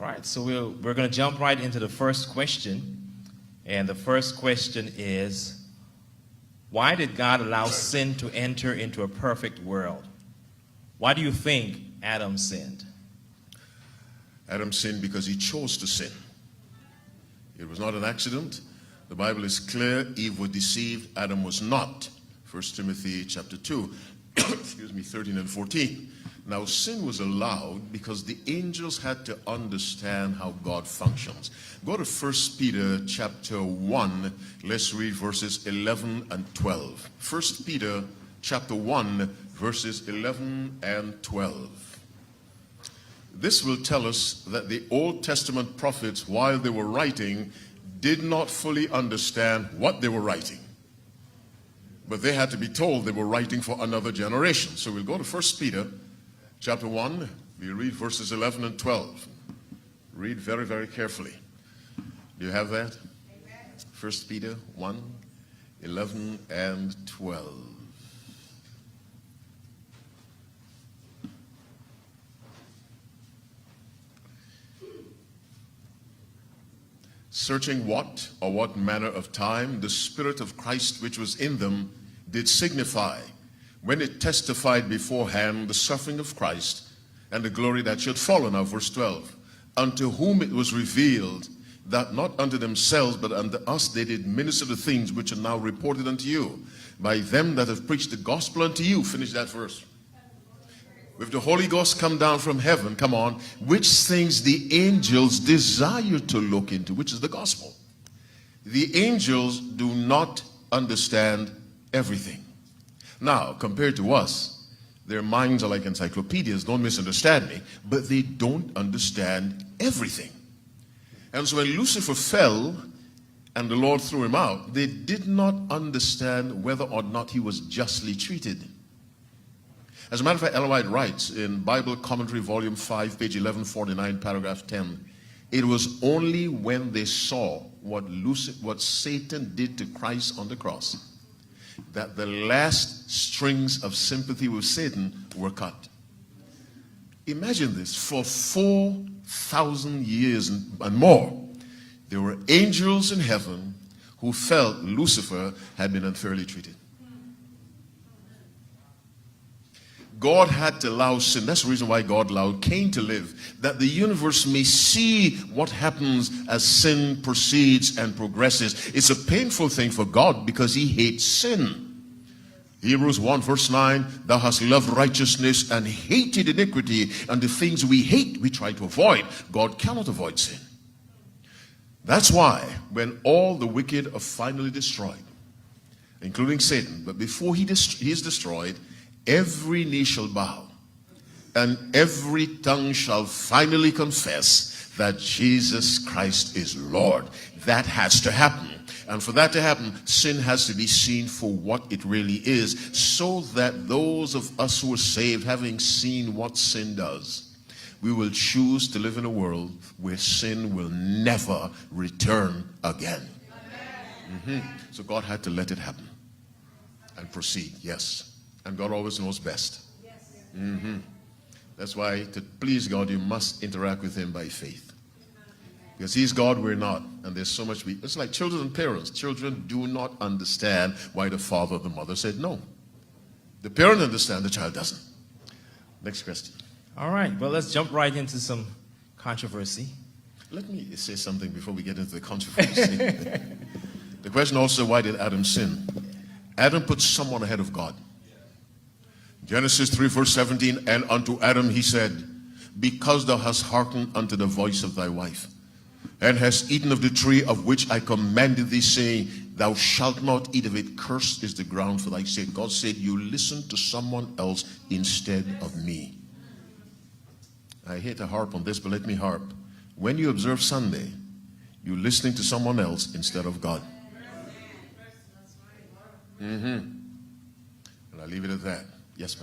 All right, so we're going to jump right into the first question. And the first question is, why did God allow sin to enter into a perfect world? Why do you think Adam sinned? Adam sinned because he chose to sin. It was not an accident. The Bible is clear. Eve was deceived. Adam was not. 1 Timothy chapter 2, 13 and 14. Now, sin was allowed because the angels had to understand how God functions. Go to 1 Peter chapter 1. Let's read verses 11 and 12. 1 Peter chapter 1, verses 11 and 12. This will tell us that the Old Testament prophets, while they were writing, did not fully understand what they were writing. But they had to be told they were writing for another generation. So we'll go to 1 Peter chapter 1. We'll read verses 11 and 12. Read very, very carefully. Do you have that? Amen. 1 Peter 1, 11 and 12. Searching what or what manner of time the Spirit of Christ which was in them did signify, when it testified beforehand the suffering of Christ and the glory that should follow. Now verse 12. Unto whom it was revealed that not unto themselves but unto us they did minister the things which are now reported unto you by them that have preached the gospel unto you. Finish that verse. With the Holy Ghost come down from heaven, come on, which things the angels desire to look into, which is the gospel. The angels do not understand everything. Now, compared to us, their minds are like encyclopedias, don't misunderstand me, but they don't understand everything. And so when Lucifer fell and the Lord threw him out, they did not understand whether or not he was justly treated. As a matter of fact, Ellen White writes in Bible Commentary, Volume 5, page 1149, paragraph 10, it was only when they saw what Satan did to Christ on the cross that the last strings of sympathy with Satan were cut. Imagine this. For 4,000 years and more, there were angels in heaven who felt Lucifer had been unfairly treated. God had to allow sin. That's the reason why God allowed Cain to live, that the universe may see what happens as sin proceeds and progresses. It's a painful thing for God because he hates sin. Hebrews 1 verse 9, thou hast loved righteousness and hated iniquity, and the things we hate we try to avoid. God cannot avoid sin. That's why when all the wicked are finally destroyed, including Satan, but before he is destroyed, every knee shall bow, and every tongue shall finally confess that Jesus Christ is Lord. That has to happen. And for that to happen, sin has to be seen for what it really is, so that those of us who are saved, having seen what sin does, we will choose to live in a world where sin will never return again. So God had to let it happen and proceed, yes. And God always knows best. That's why to please God, you must interact with him by faith. Because he's God, we're not. And there's so much it's like children and parents. Children do not understand why the father or the mother said no. The parent understands, the child doesn't. Next question. All right, well, let's jump right into some controversy. Let me say something before we get into the controversy. The question also, why did Adam sin? Adam put someone ahead of God. Genesis 3 verse 17, and unto Adam he said, because thou hast hearkened unto the voice of thy wife, and hast eaten of the tree of which I commanded thee, saying, thou shalt not eat of it, cursed is the ground for thy sake. God said, you listen to someone else instead of me. I hate to harp on this, but let me harp. When you observe Sunday, you're listening to someone else instead of God. And I leave it at that. Yes, ma'am.